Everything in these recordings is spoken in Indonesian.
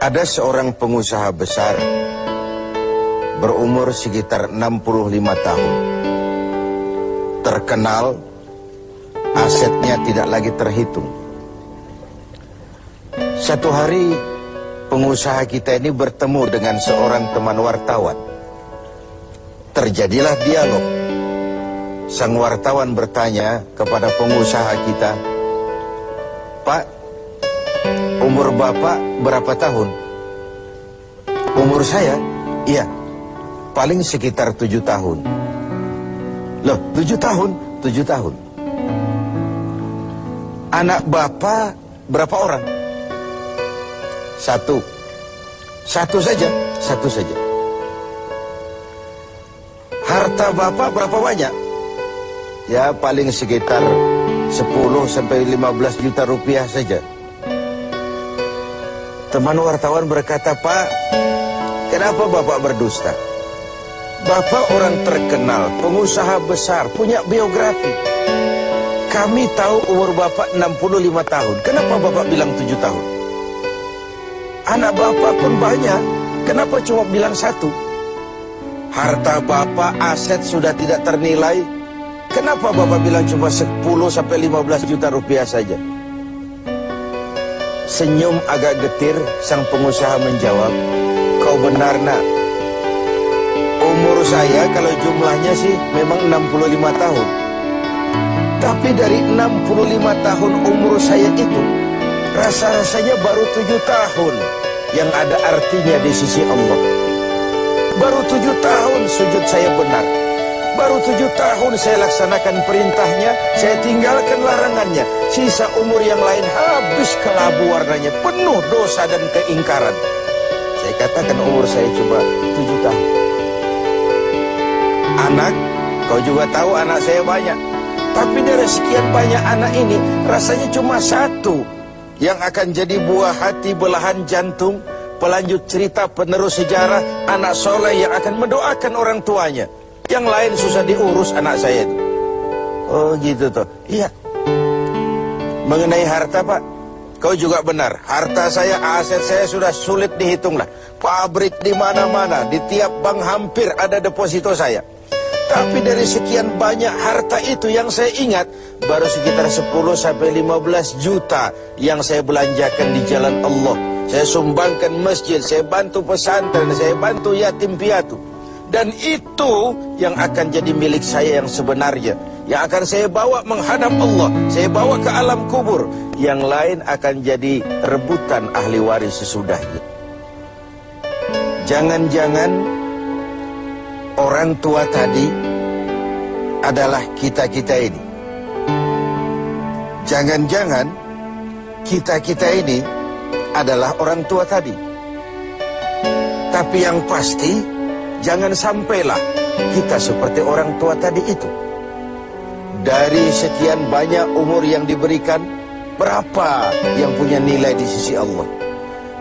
Ada seorang pengusaha besar berumur sekitar 65 tahun. Terkenal, asetnya tidak lagi terhitung. Satu hari pengusaha kita ini bertemu dengan seorang teman wartawan. Terjadilah dialog. Sang wartawan bertanya kepada pengusaha kita, "Pak, umur Bapak berapa tahun?" "Umur saya? Iya, paling sekitar 7 tahun. "Loh, 7 tahun? 7 tahun. "Anak Bapak berapa orang?" "Satu." "Satu saja?" "Satu saja." "Harta Bapak berapa banyak?" "Ya, paling sekitar 10 sampai 15 juta rupiah saja." Teman wartawan berkata, "Pak, kenapa Bapak berdusta? Bapak orang terkenal, pengusaha besar, punya biografi. Kami tahu umur Bapak 65 tahun. Kenapa Bapak bilang 7 tahun? Anak Bapak pun banyak. Kenapa cuma bilang 1? Harta Bapak, aset sudah tidak ternilai. Kenapa Bapak bilang cuma 10 sampai 15 juta rupiah saja?" Senyum agak getir, sang pengusaha menjawab, "Kau benar, Nak. Umur saya kalau jumlahnya sih memang 65 tahun. Tapi dari 65 tahun umur saya itu, rasa-rasanya baru 7 tahun yang ada artinya di sisi Allah. Baru 7 tahun sujud saya benar. Baru 7 tahun saya laksanakan perintahnya, saya tinggalkan larangannya. Sisa umur yang lain habis kelabu warnanya, penuh dosa dan keingkaran. Saya katakan umur saya cuma 7 tahun. Anak, kau juga tahu anak saya banyak. Tapi dari sekian banyak anak ini, rasanya cuma 1 yang akan jadi buah hati, belahan jantung, pelanjut cerita, penerus sejarah, anak soleh yang akan mendoakan orang tuanya. Yang lain susah diurus anak saya itu." "Oh gitu toh." "Iya." "Mengenai harta, Pak, kau juga benar. Harta saya, aset saya sudah sulit dihitung lah. Pabrik di mana-mana, di tiap bank hampir ada deposito saya. Tapi dari sekian banyak harta itu yang saya ingat, baru sekitar 10 sampai 15 juta yang saya belanjakan di jalan Allah. Saya sumbangkan masjid, saya bantu pesantren, saya bantu yatim piatu. Dan itu yang akan jadi milik saya yang sebenarnya, yang akan saya bawa menghadap Allah, saya bawa ke alam kubur. Yang lain akan jadi rebutan ahli waris sesudahnya." Jangan-jangan orang tua tadi adalah kita-kita ini. Jangan-jangan kita-kita ini adalah orang tua tadi. Tapi yang pasti, jangan sampailah kita seperti orang tua tadi itu. Dari sekian banyak umur yang diberikan, berapa yang punya nilai di sisi Allah?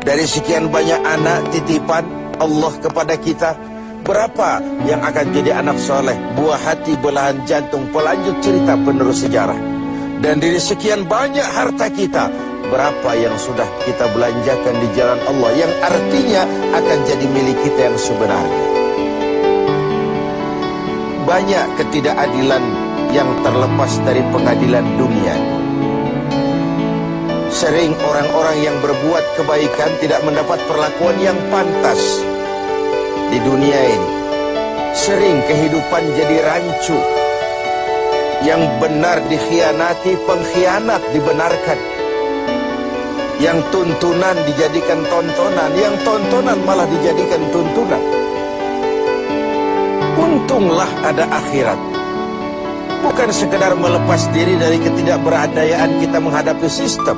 Dari sekian banyak anak titipan Allah kepada kita, berapa yang akan jadi anak soleh, buah hati, belahan jantung, pelanjut cerita, penerus sejarah? Dan dari sekian banyak harta kita, berapa yang sudah kita belanjakan di jalan Allah, yang artinya akan jadi milik kita yang sebenarnya? Banyak ketidakadilan yang terlepas dari pengadilan dunia. Sering orang-orang yang berbuat kebaikan tidak mendapat perlakuan yang pantas di dunia ini. Sering kehidupan jadi rancu. Yang benar dikhianati, pengkhianat dibenarkan. Yang tuntunan dijadikan tontonan, yang tontonan malah dijadikan tuntunan. Untunglah ada akhirat. Bukan sekedar melepas diri dari ketidakberadayaan kita menghadapi sistem,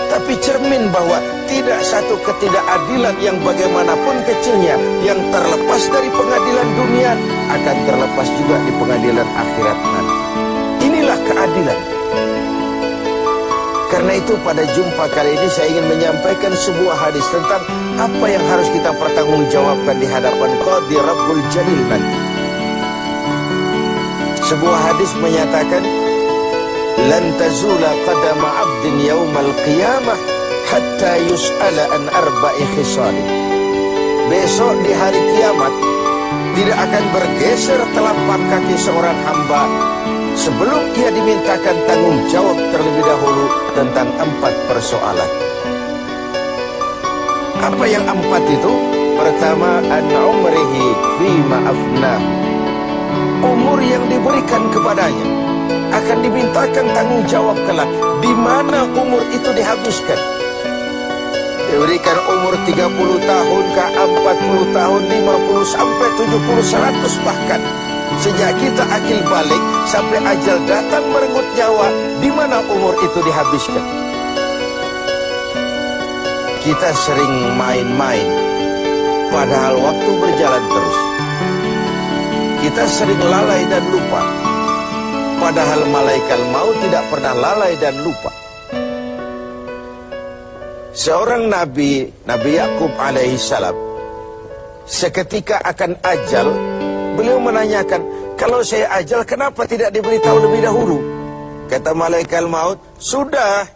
tapi cermin bahwa tidak satu ketidakadilan yang bagaimanapun kecilnya yang terlepas dari pengadilan dunia akan terlepas juga di pengadilan akhirat nanti. Inilah keadilan. Karena itu pada jumpa kali ini saya ingin menyampaikan sebuah hadis tentang apa yang harus kita pertanggungjawabkan di hadapan Qadhi Rabbul Jalil nanti. Sebuah hadis menyatakan, "Lan tazula qadama 'abdin yaumal qiyamah hatta yus'ala an arba'i khisalin. Besok di hari kiamat tidak akan bergeser telapak kaki seorang hamba sebelum ia dimintakan tanggung jawab terlebih dahulu tentang 4 persoalan. Apa yang 4 itu? Pertama, an umrihi fima afnah. Umur yang diberikan kepadanya akan dimintakan tanggung jawab kelak di mana umur itu dihabiskan. Diberikan umur 30 tahun ke 40 tahun, 50 sampai 70, 100 bahkan. Sejak kita akil balik sampai ajal datang merenggut nyawa, di mana umur itu dihabiskan. Kita sering main-main, padahal waktu berjalan terus. Kita sering lalai dan lupa, padahal malaikat maut tidak pernah lalai dan lupa. Seorang Nabi Yakub alaihissalam, seketika akan ajal, beliau menanyakan, kalau saya ajal kenapa tidak diberitahu lebih dahulu? Kata malaikat maut, sudah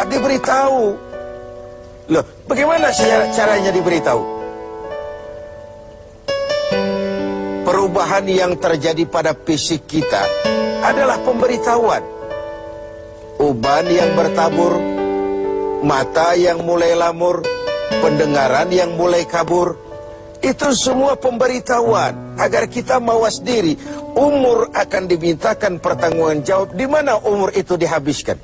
diberitahu. Loh, bagaimana caranya diberitahu? Perubahan yang terjadi pada fisik kita adalah pemberitahuan. Uban yang bertabur, mata yang mulai lamur, pendengaran yang mulai kabur, itu semua pemberitahuan agar kita mawas diri. Umur akan dimintakan pertanggungan jawab di mana umur itu dihabiskan.